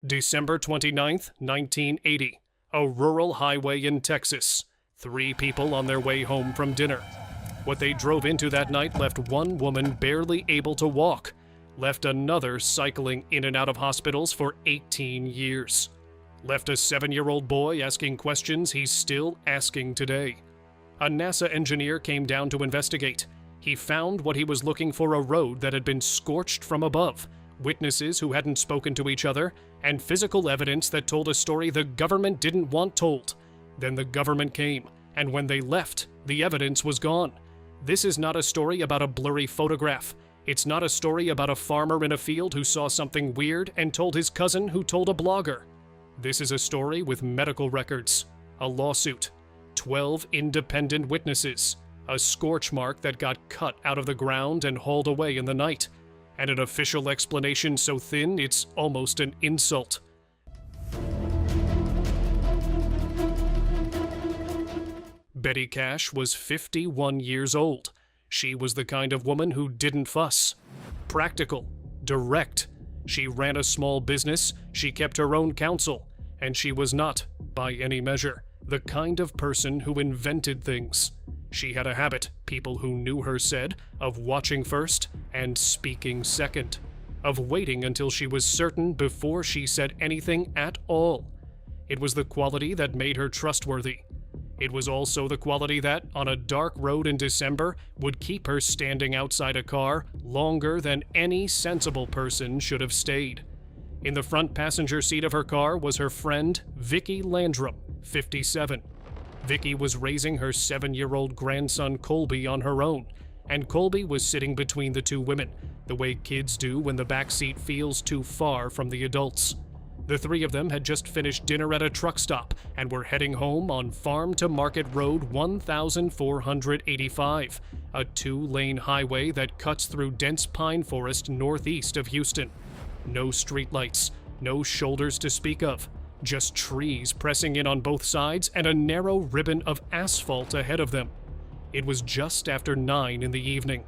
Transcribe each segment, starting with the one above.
December 29th, 1980. A rural highway in Texas. 3 people on their way home from dinner. What they drove into that night left one woman barely able to walk, left another cycling in and out of hospitals for 18 years, left a 7-year-old boy asking questions he's still asking today. A NASA engineer came down to investigate. He found what he was looking for: a road that had been scorched from above, witnesses who hadn't spoken to each other, and physical evidence that told a story the government didn't want told. Then the government came, and when they left, the evidence was gone. This is not a story about a blurry photograph. It's not a story about a farmer in a field who saw something weird and told his cousin who told a blogger. This is a story with medical records, a lawsuit, 12 independent witnesses, a scorch mark that got cut out of the ground and hauled away in the night, and an official explanation so thin it's almost an insult. Betty Cash was 51 years old. She was the kind of woman who didn't fuss. Practical, direct. She ran a small business, she kept her own counsel, and she was not, by any measure, the kind of person who invented things. She had a habit, people who knew her said, of watching first and speaking second, of waiting until she was certain before she said anything at all. It was the quality that made her trustworthy. It was also the quality that, on a dark road in December, would keep her standing outside a car longer than any sensible person should have stayed. In the front passenger seat of her car was her friend, Vicki Landrum, 57. Vicki was raising her 7-year-old grandson Colby on her own, and Colby was sitting between the two women, the way kids do when the back seat feels too far from the adults. The 3 of them had just finished dinner at a truck stop and were heading home on Farm to Market Road 1485, a 2-lane highway that cuts through dense pine forest northeast of Houston. No streetlights, no shoulders to speak of, just trees pressing in on both sides and a narrow ribbon of asphalt ahead of them. It was just after 9 in the evening.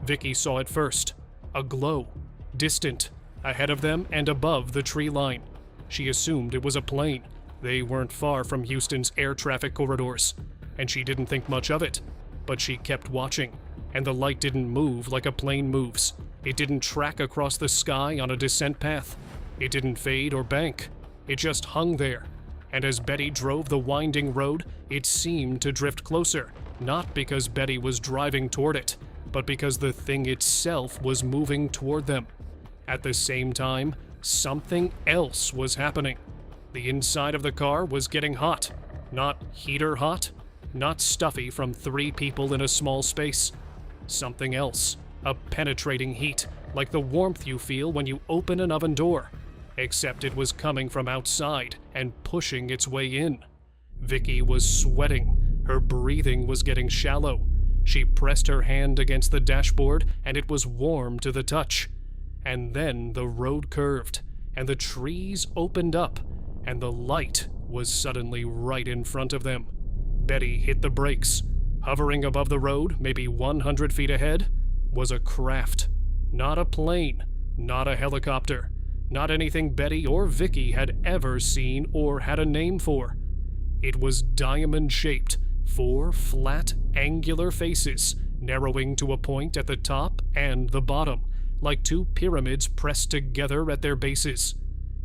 Vicki saw it first, a glow, distant, ahead of them and above the tree line. She assumed it was a plane. They weren't far from Houston's air traffic corridors, and she didn't think much of it. But she kept watching, and the light didn't move like a plane moves. It didn't track across the sky on a descent path. It didn't fade or bank. It just hung there. And as Betty drove the winding road, it seemed to drift closer, not because Betty was driving toward it, but because the thing itself was moving toward them. At the same time, something else was happening. The inside of the car was getting hot. Not heater hot, not stuffy from 3 people in a small space. Something else, a penetrating heat, like the warmth you feel when you open an oven door. Except it was coming from outside and pushing its way in. Vicki was sweating. Her breathing was getting shallow. She pressed her hand against the dashboard and it was warm to the touch. And then the road curved, and the trees opened up, and the light was suddenly right in front of them. Betty hit the brakes. Hovering above the road, maybe 100 feet ahead, was a craft. Not a plane, not a helicopter, not anything Betty or Vicki had ever seen or had a name for. It was diamond-shaped, 4 flat, angular faces, narrowing to a point at the top and the bottom, like 2 pyramids pressed together at their bases.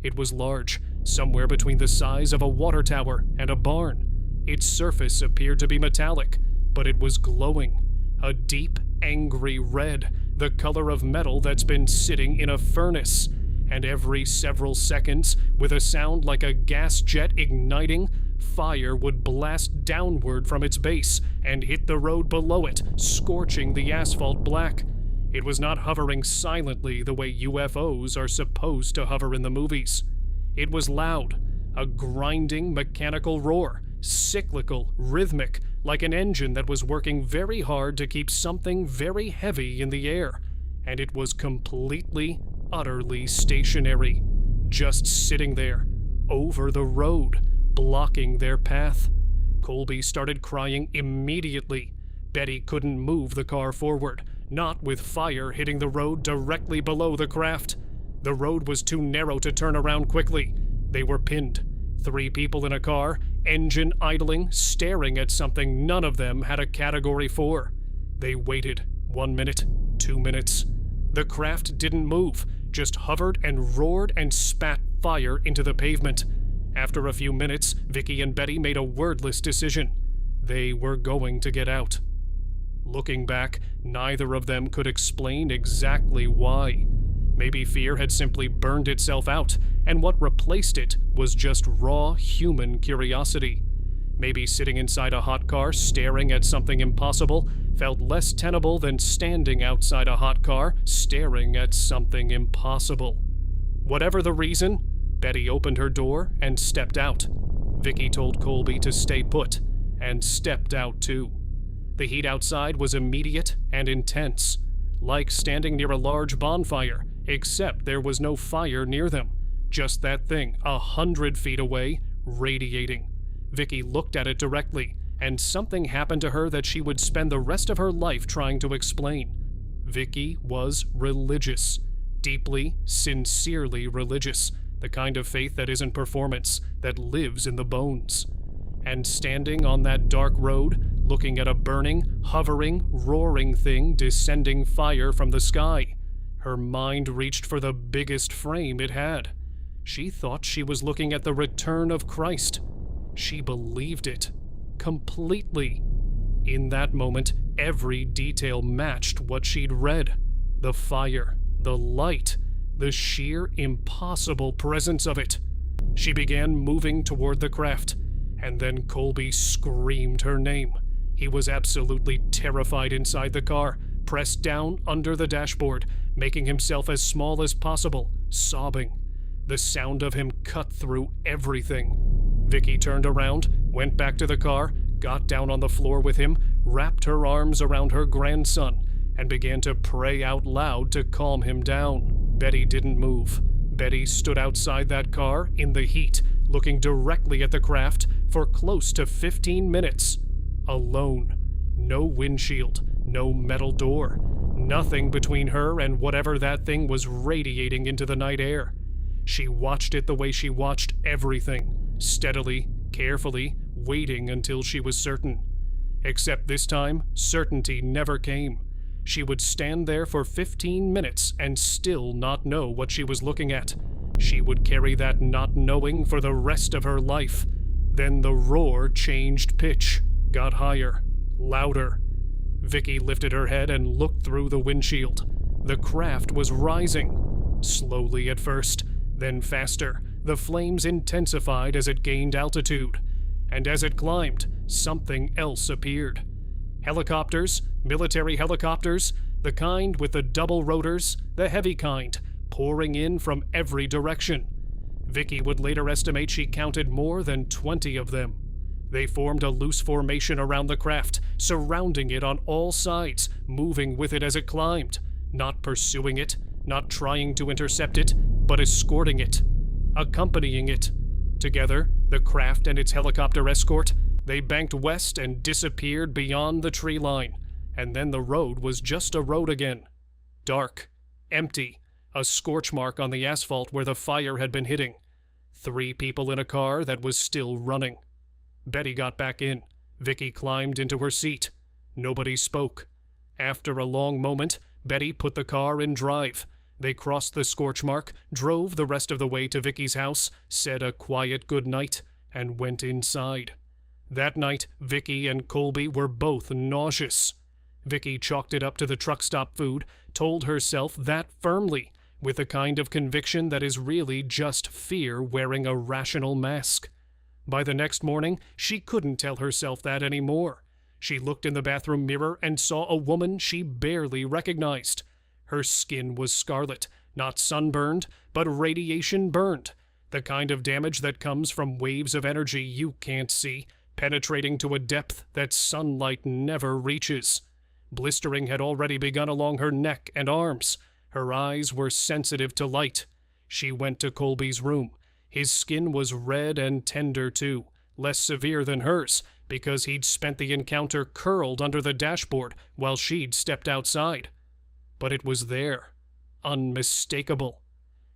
It was large, somewhere between the size of a water tower and a barn. Its surface appeared to be metallic, but it was glowing, a deep, angry red, the color of metal that's been sitting in a furnace. And every several seconds, with a sound like a gas jet igniting, fire would blast downward from its base and hit the road below it, scorching the asphalt black. It was not hovering silently the way UFOs are supposed to hover in the movies. It was loud, a grinding mechanical roar, cyclical, rhythmic, like an engine that was working very hard to keep something very heavy in the air. And it was completely, utterly stationary, just sitting there, over the road, blocking their path. Colby started crying immediately. Betty couldn't move the car forward, not with fire hitting the road directly below the craft. The road was too narrow to turn around quickly. They were pinned. 3 people in a car, engine idling, staring at something none of them had a Category 4. They waited 1 minute, 2 minutes. The craft didn't move, just hovered and roared and spat fire into the pavement. After a few minutes, Vicky and Betty made a wordless decision. They were going to get out. Looking back, neither of them could explain exactly why. Maybe fear had simply burned itself out, and what replaced it was just raw human curiosity. Maybe sitting inside a hot car staring at something impossible felt less tenable than standing outside a hot car staring at something impossible. Whatever the reason, Betty opened her door and stepped out. Vicky told Colby to stay put, and stepped out too. The heat outside was immediate and intense, like standing near a large bonfire, except there was no fire near them. Just that thing, 100 feet away, radiating. Vicky looked at it directly, and something happened to her that she would spend the rest of her life trying to explain. Vicky was religious. Deeply, sincerely religious. The kind of faith that isn't performance, that lives in the bones. And standing on that dark road, looking at a burning, hovering, roaring thing descending fire from the sky, her mind reached for the biggest frame it had. She thought she was looking at the return of Christ. She believed it. Completely. In that moment, every detail matched what she'd read. The fire, the light, the sheer impossible presence of it. She began moving toward the craft, and then Colby screamed her name. He was absolutely terrified inside the car, pressed down under the dashboard, making himself as small as possible, sobbing. The sound of him cut through everything. Vicky turned around, went back to the car, got down on the floor with him, wrapped her arms around her grandson, and began to pray out loud to calm him down. Betty didn't move. Betty stood outside that car in the heat, looking directly at the craft for close to 15 minutes. Alone. No windshield, no metal door. Nothing between her and whatever that thing was radiating into the night air. She watched it the way she watched everything, steadily, carefully, waiting until she was certain. Except this time, certainty never came. She would stand there for 15 minutes and still not know what she was looking at. She would carry that not knowing for the rest of her life. Then the roar changed pitch, got higher, louder. Vicky lifted her head and looked through the windshield. The craft was rising. Slowly at first, then faster. The flames intensified as it gained altitude. And as it climbed, something else appeared. Helicopters, military helicopters, the kind with the double rotors, the heavy kind, pouring in from every direction. Vicky would later estimate she counted more than 20 of them. They formed a loose formation around the craft, surrounding it on all sides, moving with it as it climbed, not pursuing it, not trying to intercept it, but escorting it, accompanying it. Together, the craft and its helicopter escort, they banked west and disappeared beyond the tree line, and then the road was just a road again. Dark, empty, a scorch mark on the asphalt where the fire had been hitting. 3 people in a car that was still running. Betty got back in. Vicky climbed into her seat. Nobody spoke. After a long moment, Betty put the car in drive. They crossed the scorch mark, drove the rest of the way to Vicky's house, said a quiet good night, and went inside. That night, Vicky and Colby were both nauseous. Vicky chalked it up to the truck stop food, told herself that firmly, with a kind of conviction that is really just fear wearing a rational mask. By the next morning, she couldn't tell herself that anymore. She looked in the bathroom mirror and saw a woman she barely recognized. Her skin was scarlet, not sunburned, but radiation burned, the kind of damage that comes from waves of energy you can't see, penetrating to a depth that sunlight never reaches. Blistering had already begun along her neck and arms. Her eyes were sensitive to light. She went to Colby's room. His skin was red and tender too, less severe than hers, because he'd spent the encounter curled under the dashboard while she'd stepped outside. But it was there, unmistakable.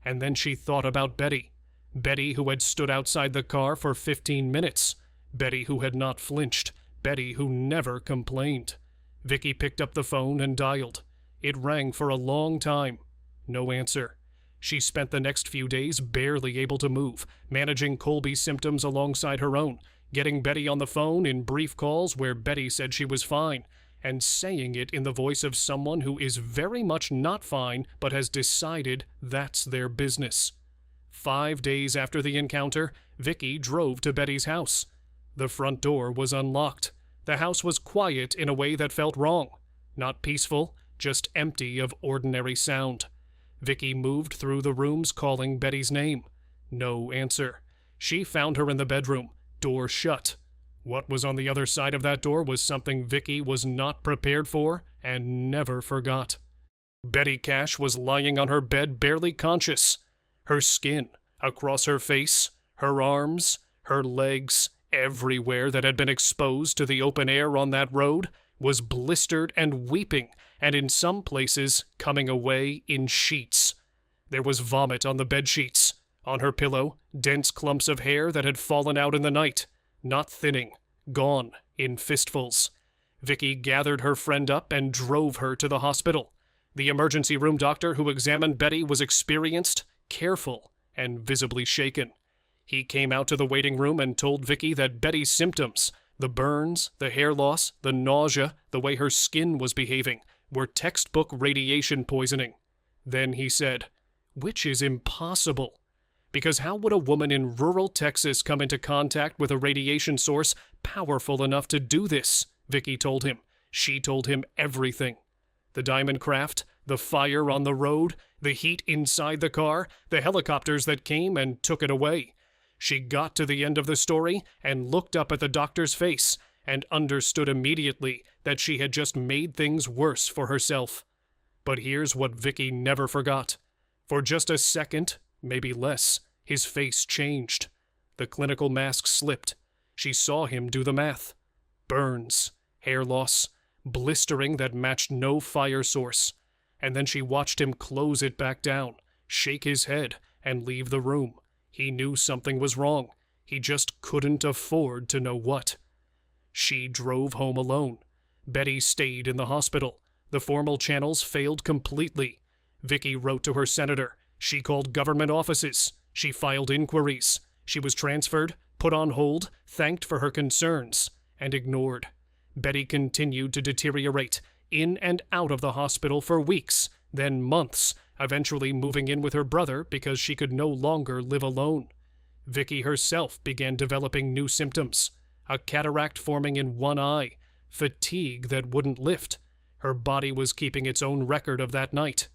And then she thought about Betty. Betty who had stood outside the car for 15 minutes. Betty who had not flinched. Betty who never complained. Vicky picked up the phone and dialed. It rang for a long time. No answer. She spent the next few days barely able to move, managing Colby's symptoms alongside her own, getting Betty on the phone in brief calls where Betty said she was fine, and saying it in the voice of someone who is very much not fine but has decided that's their business. 5 days after the encounter, Vicky drove to Betty's house. The front door was unlocked. The house was quiet in a way that felt wrong. Not peaceful, just empty of ordinary sound. Vicky moved through the rooms calling Betty's name. No answer. She found her in the bedroom, door shut. What was on the other side of that door was something Vicky was not prepared for and never forgot. Betty Cash was lying on her bed barely conscious. Her skin, across her face, her arms, her legs, everywhere that had been exposed to the open air on that road, was blistered and weeping, and in some places coming away in sheets. There was vomit on the bedsheets. On her pillow, dense clumps of hair that had fallen out in the night, not thinning, gone in fistfuls. Vicky gathered her friend up and drove her to the hospital. The emergency room doctor who examined Betty was experienced, careful, and visibly shaken. He came out to the waiting room and told Vicky that Betty's symptoms, the burns, the hair loss, the nausea, the way her skin was behaving, were textbook radiation poisoning. Then he said, which is impossible. Because how would a woman in rural Texas come into contact with a radiation source powerful enough to do this? Vicky told him. She told him everything. The diamond craft, the fire on the road, the heat inside the car, the helicopters that came and took it away. She got to the end of the story and looked up at the doctor's face and understood immediately that she had just made things worse for herself. But here's what Vicky never forgot. For just a second, maybe less, his face changed. The clinical mask slipped. She saw him do the math. Burns, hair loss, blistering that matched no fire source. And then she watched him close it back down, shake his head, and leave the room. He knew something was wrong. He just couldn't afford to know what. She drove home alone. Betty stayed in the hospital. The formal channels failed completely. Vicky wrote to her senator. She called government offices. She filed inquiries. She was transferred, put on hold, thanked for her concerns, and ignored. Betty continued to deteriorate, in and out of the hospital for weeks, then months, eventually moving in with her brother because she could no longer live alone. Vicky herself began developing new symptoms. A cataract forming in one eye, fatigue that wouldn't lift. Her body was keeping its own record of that night.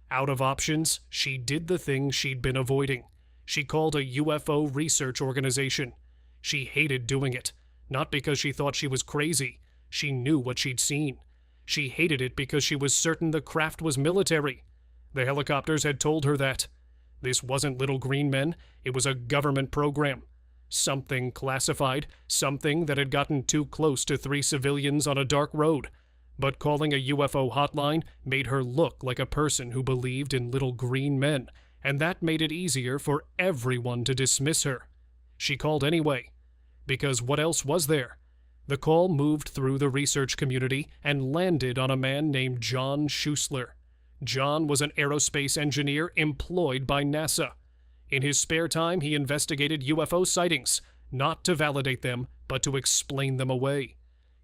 Out of options, she did the thing she'd been avoiding. She called a UFO research organization. She hated doing it, not because she thought she was crazy. She knew what she'd seen. She hated it because she was certain the craft was military. The helicopters had told her that. This wasn't little green men, it was a government program. Something classified, something that had gotten too close to 3 civilians on a dark road. But calling a UFO hotline made her look like a person who believed in little green men, and that made it easier for everyone to dismiss her. She called anyway, because what else was there? The call moved through the research community and landed on a man named John Schuessler. John was an aerospace engineer employed by NASA. In his spare time, he investigated UFO sightings, not to validate them, but to explain them away.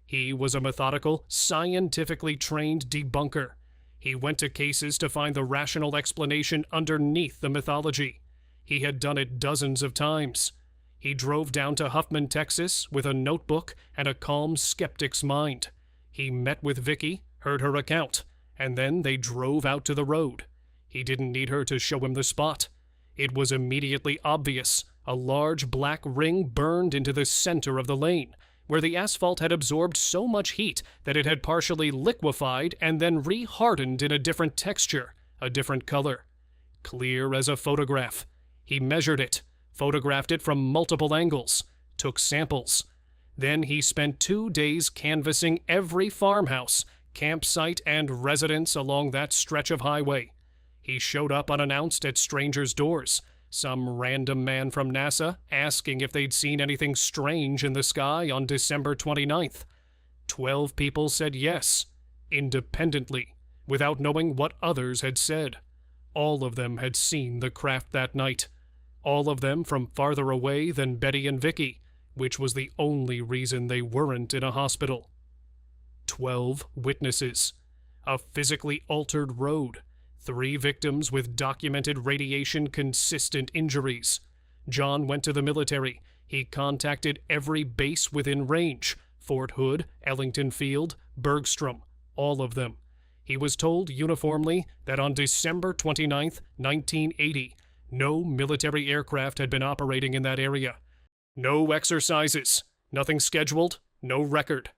He was a methodical, scientifically trained debunker. He went to cases to find the rational explanation underneath the mythology. He had done it dozens of times. He drove down to Huffman, Texas, with a notebook and a calm skeptic's mind. He met with Vicky, heard her account, and then they drove out to the road. He didn't need her to show him the spot. It was immediately obvious. A large black ring burned into the center of the lane, where the asphalt had absorbed so much heat that it had partially liquefied and then re-hardened in a different texture, a different color. Clear as a photograph. He measured it, photographed it from multiple angles, took samples. Then he spent 2 days canvassing every farmhouse, campsite, and residence along that stretch of highway. He showed up unannounced at strangers' doors. Some random man from NASA asking if they'd seen anything strange in the sky on December 29th. 12 people said yes, independently, without knowing what others had said. All of them had seen the craft that night. All of them from farther away than Betty and Vicky, which was the only reason they weren't in a hospital. 12 witnesses. A physically altered road. 3 victims with documented radiation-consistent injuries. John went to the military. He contacted every base within range. Fort Hood, Ellington Field, Bergstrom, all of them. He was told uniformly that on December 29, 1980, no military aircraft had been operating in that area. No exercises, nothing scheduled, no record.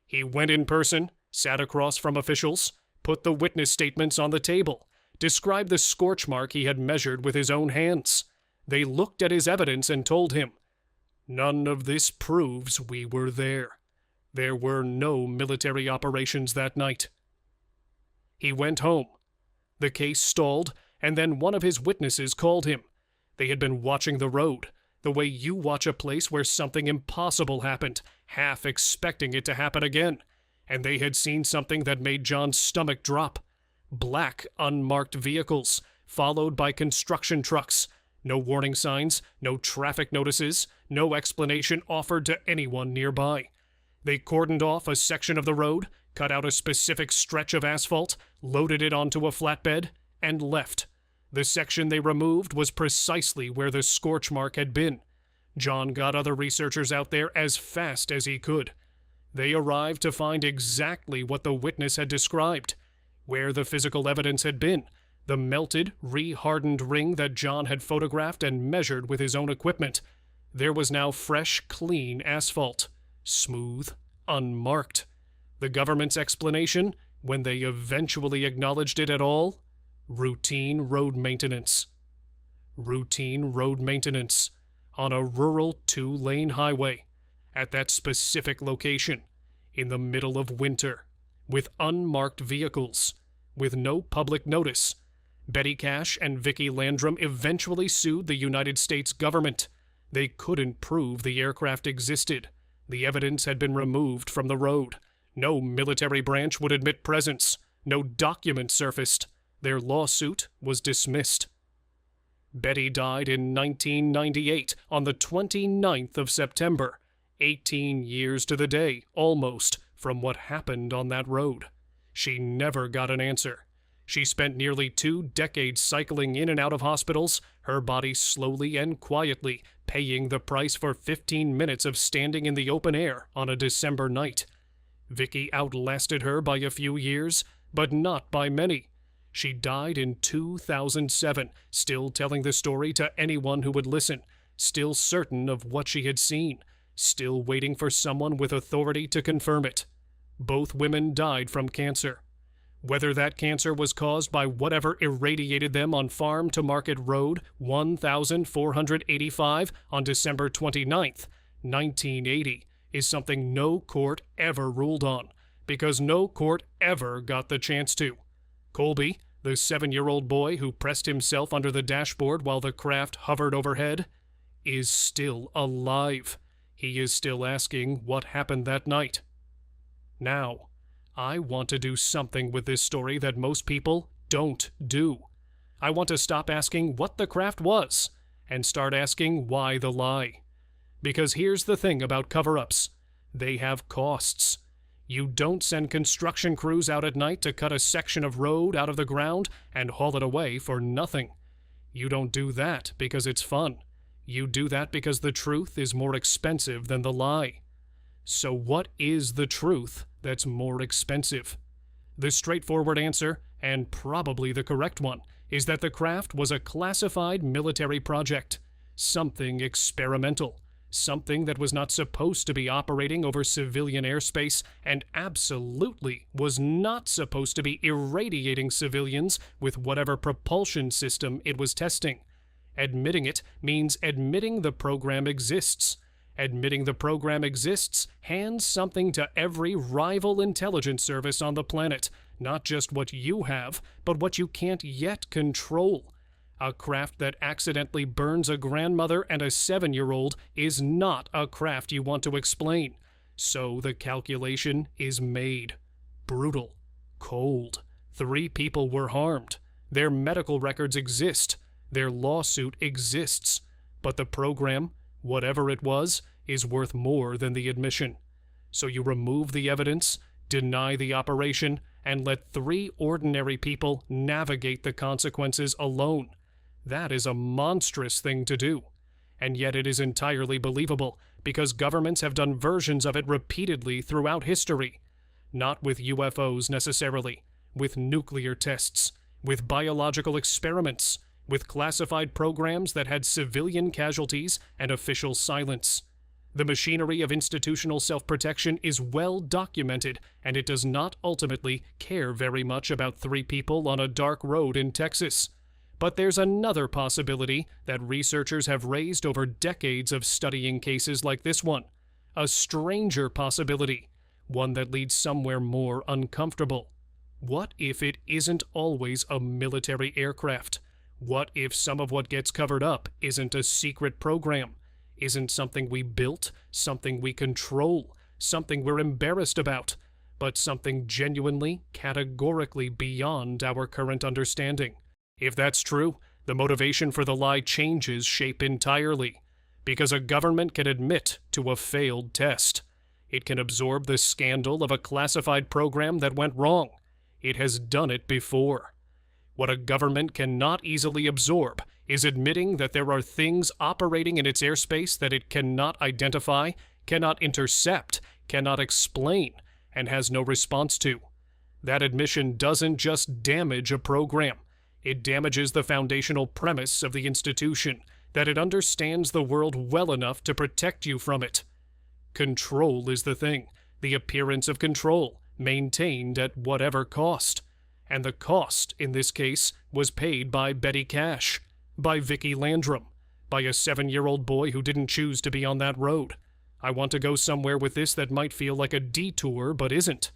He went in person, sat across from officials, put the witness statements on the table, described the scorch mark he had measured with his own hands. They looked at his evidence and told him, "None of this proves we were there. There were no military operations that night." He went home. The case stalled, and then one of his witnesses called him. They had been watching the road, the way you watch a place where something impossible happened, half expecting it to happen again, and they had seen something that made John's stomach drop. Black, unmarked vehicles, followed by construction trucks. No warning signs, no traffic notices, no explanation offered to anyone nearby. They cordoned off a section of the road, cut out a specific stretch of asphalt, loaded it onto a flatbed, and left. The section they removed was precisely where the scorch mark had been. John got other researchers out there as fast as he could. They arrived to find exactly what the witness had described, where the physical evidence had been, the melted, re-hardened ring that John had photographed and measured with his own equipment. There was now fresh, clean asphalt, smooth, unmarked. The government's explanation, when they eventually acknowledged it at all? Routine road maintenance. Routine road maintenance on a rural 2-lane highway at that specific location in the middle of winter with unmarked vehicles, with no public notice. Betty Cash and Vicky Landrum eventually sued the United States government. They couldn't prove the aircraft existed. The evidence had been removed from the road. No military branch would admit presence. No document surfaced. Their lawsuit was dismissed. Betty died in 1998 on the 29th of September, 18 years to the day, almost, from what happened on that road. She never got an answer. She spent nearly 2 decades cycling in and out of hospitals, her body slowly and quietly paying the price for 15 minutes of standing in the open air on a December night. Vicky outlasted her by a few years, but not by many. She died in 2007, still telling the story to anyone who would listen, still certain of what she had seen, still waiting for someone with authority to confirm it. Both women died from cancer. Whether that cancer was caused by whatever irradiated them on Farm to Market Road 1485 on December 29th, 1980, is something no court ever ruled on, because no court ever got the chance to. Colby, the 7-year-old boy who pressed himself under the dashboard while the craft hovered overhead, is still alive. He is still asking what happened that night. Now, I want to do something with this story that most people don't do. I want to stop asking what the craft was and start asking why the lie. Because here's the thing about cover-ups. They have costs. You don't send construction crews out at night to cut a section of road out of the ground and haul it away for nothing. You don't do that because it's fun. You do that because the truth is more expensive than the lie. So what is the truth that's more expensive? The straightforward answer, and probably the correct one, is that the craft was a classified military project. Something experimental. Something that was not supposed to be operating over civilian airspace and absolutely was not supposed to be irradiating civilians with whatever propulsion system it was testing. Admitting it means admitting the program exists. Admitting the program exists hands something to every rival intelligence service on the planet, not just what you have, but what you can't yet control. A craft that accidentally burns a grandmother and a 7-year-old is not a craft you want to explain. So the calculation is made. Brutal. Cold. 3 people were harmed. Their medical records exist. Their lawsuit exists. But the program, whatever it was, is worth more than the admission. So you remove the evidence, deny the operation, and let 3 ordinary people navigate the consequences alone. That is a monstrous thing to do. And yet it is entirely believable, because governments have done versions of it repeatedly throughout history. Not with UFOs necessarily, with nuclear tests, with biological experiments, with classified programs that had civilian casualties and official silence. The machinery of institutional self-protection is well documented, and it does not ultimately care very much about 3 people on a dark road in Texas. But there's another possibility that researchers have raised over decades of studying cases like this one. A stranger possibility, one that leads somewhere more uncomfortable. What if it isn't always a military aircraft? What if some of what gets covered up isn't a secret program? Isn't something we built, something we control, something we're embarrassed about, but something genuinely, categorically beyond our current understanding? If that's true, the motivation for the lie changes shape entirely, because a government can admit to a failed test. It can absorb the scandal of a classified program that went wrong. It has done it before. What a government cannot easily absorb is admitting that there are things operating in its airspace that it cannot identify, cannot intercept, cannot explain, and has no response to. That admission doesn't just damage a program. It damages the foundational premise of the institution, that it understands the world well enough to protect you from it. Control is the thing, the appearance of control, maintained at whatever cost. And the cost, in this case, was paid by Betty Cash, by Vicky Landrum, by a 7-year-old boy who didn't choose to be on that road. I want to go somewhere with this that might feel like a detour, but isn't.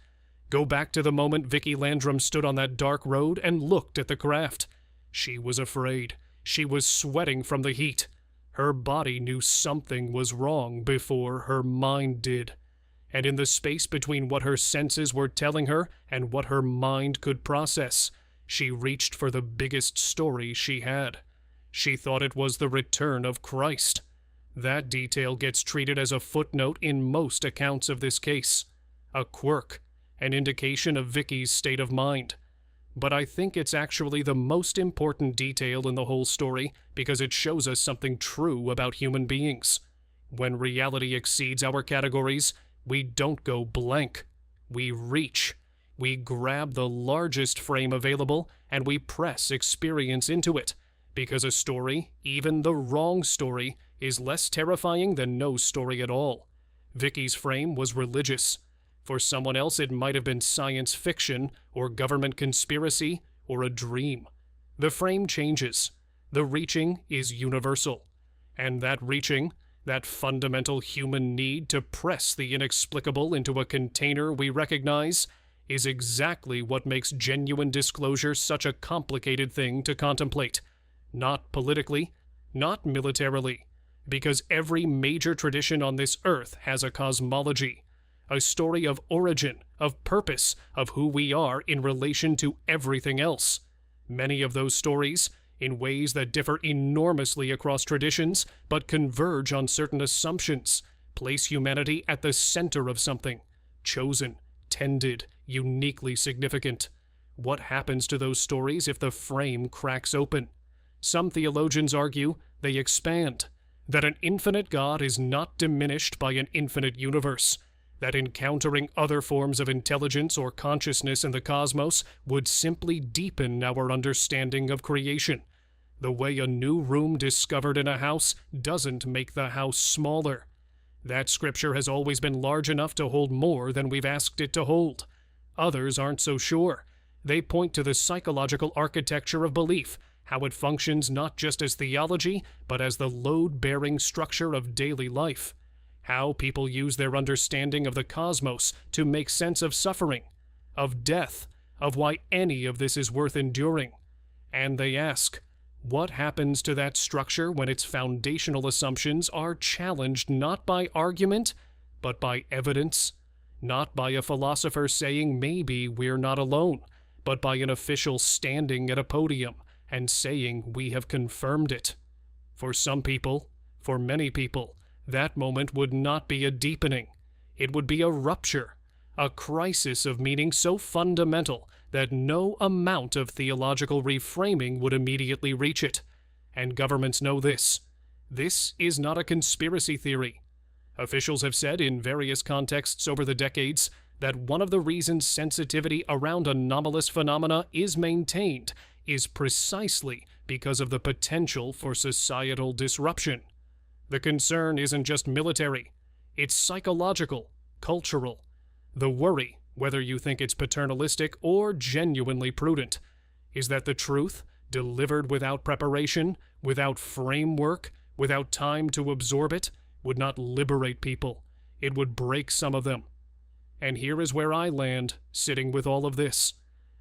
Go back to the moment Vicky Landrum stood on that dark road and looked at the craft. She was afraid. She was sweating from the heat. Her body knew something was wrong before her mind did. And in the space between what her senses were telling her and what her mind could process, she reached for the biggest story she had. She thought it was the return of Christ. That detail gets treated as a footnote in most accounts of this case. A quirk. An indication of Vicky's state of mind. But I think it's actually the most important detail in the whole story because it shows us something true about human beings. When reality exceeds our categories, we don't go blank. We reach. We grab the largest frame available and we press experience into it. Because a story, even the wrong story, is less terrifying than no story at all. Vicky's frame was religious. For someone else, it might have been science fiction, or government conspiracy, or a dream. The frame changes. The reaching is universal. And that reaching, that fundamental human need to press the inexplicable into a container we recognize, is exactly what makes genuine disclosure such a complicated thing to contemplate. Not politically, not militarily, because every major tradition on this earth has a cosmology. A story of origin, of purpose, of who we are in relation to everything else. Many of those stories, in ways that differ enormously across traditions, but converge on certain assumptions, place humanity at the center of something, chosen, tended, uniquely significant. What happens to those stories if the frame cracks open? Some theologians argue they expand, that an infinite God is not diminished by an infinite universe, that encountering other forms of intelligence or consciousness in the cosmos would simply deepen our understanding of creation. The way a new room discovered in a house doesn't make the house smaller. That scripture has always been large enough to hold more than we've asked it to hold. Others aren't so sure. They point to the psychological architecture of belief, how it functions not just as theology, but as the load-bearing structure of daily life. How people use their understanding of the cosmos to make sense of suffering, of death, of why any of this is worth enduring. And they ask, what happens to that structure when its foundational assumptions are challenged not by argument, but by evidence? Not by a philosopher saying maybe we're not alone, but by an official standing at a podium and saying we have confirmed it. For some people, for many people, that moment would not be a deepening. It would be a rupture, a crisis of meaning so fundamental that no amount of theological reframing would immediately reach it. And governments know this. This is not a conspiracy theory. Officials have said in various contexts over the decades that one of the reasons sensitivity around anomalous phenomena is maintained is precisely because of the potential for societal disruption. The concern isn't just military, it's psychological, cultural. The worry, whether you think it's paternalistic or genuinely prudent, is that the truth, delivered without preparation, without framework, without time to absorb it, would not liberate people. It would break some of them. And here is where I land, sitting with all of this.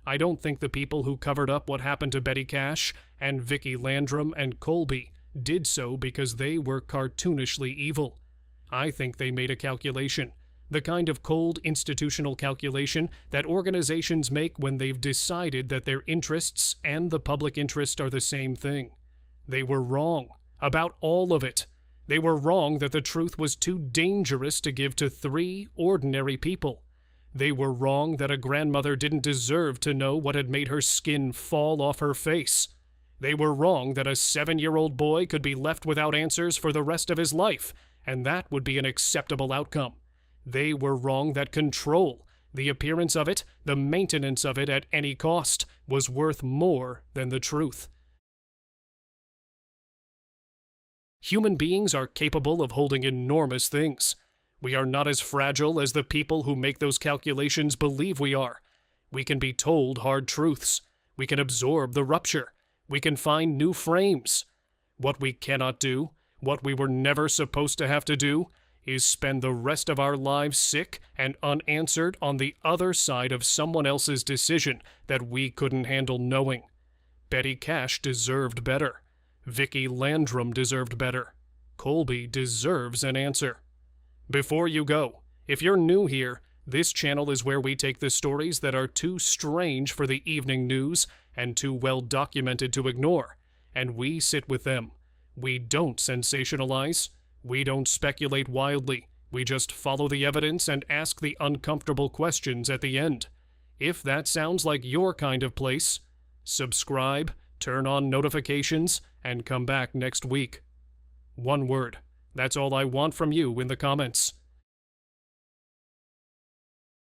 I don't think the people who covered up what happened to Betty Cash and Vicki Landrum and Colby did so because they were cartoonishly evil. I think they made a calculation, the kind of cold institutional calculation that organizations make when they've decided that their interests and the public interest are the same thing. They were wrong about all of it. They were wrong that the truth was too dangerous to give to 3 ordinary people. They were wrong that a grandmother didn't deserve to know what had made her skin fall off her face. They were wrong that a 7-year-old boy could be left without answers for the rest of his life, and that would be an acceptable outcome. They were wrong that control, the appearance of it, the maintenance of it at any cost, was worth more than the truth. Human beings are capable of holding enormous things. We are not as fragile as the people who make those calculations believe we are. We can be told hard truths. We can absorb the rupture. We can find new frames. What we cannot do, what we were never supposed to have to do, is spend the rest of our lives sick and unanswered on the other side of someone else's decision that we couldn't handle knowing. Betty Cash deserved better. Vicki Landrum deserved better. Colby deserves an answer. Before you go, if you're new here, this channel is where we take the stories that are too strange for the evening news and too well documented to ignore, and we sit with them. We don't sensationalize. We don't speculate wildly. We just follow the evidence and ask the uncomfortable questions at the end. If that sounds like your kind of place, subscribe, turn on notifications, and come back next week. One word. That's all I want from you in the comments.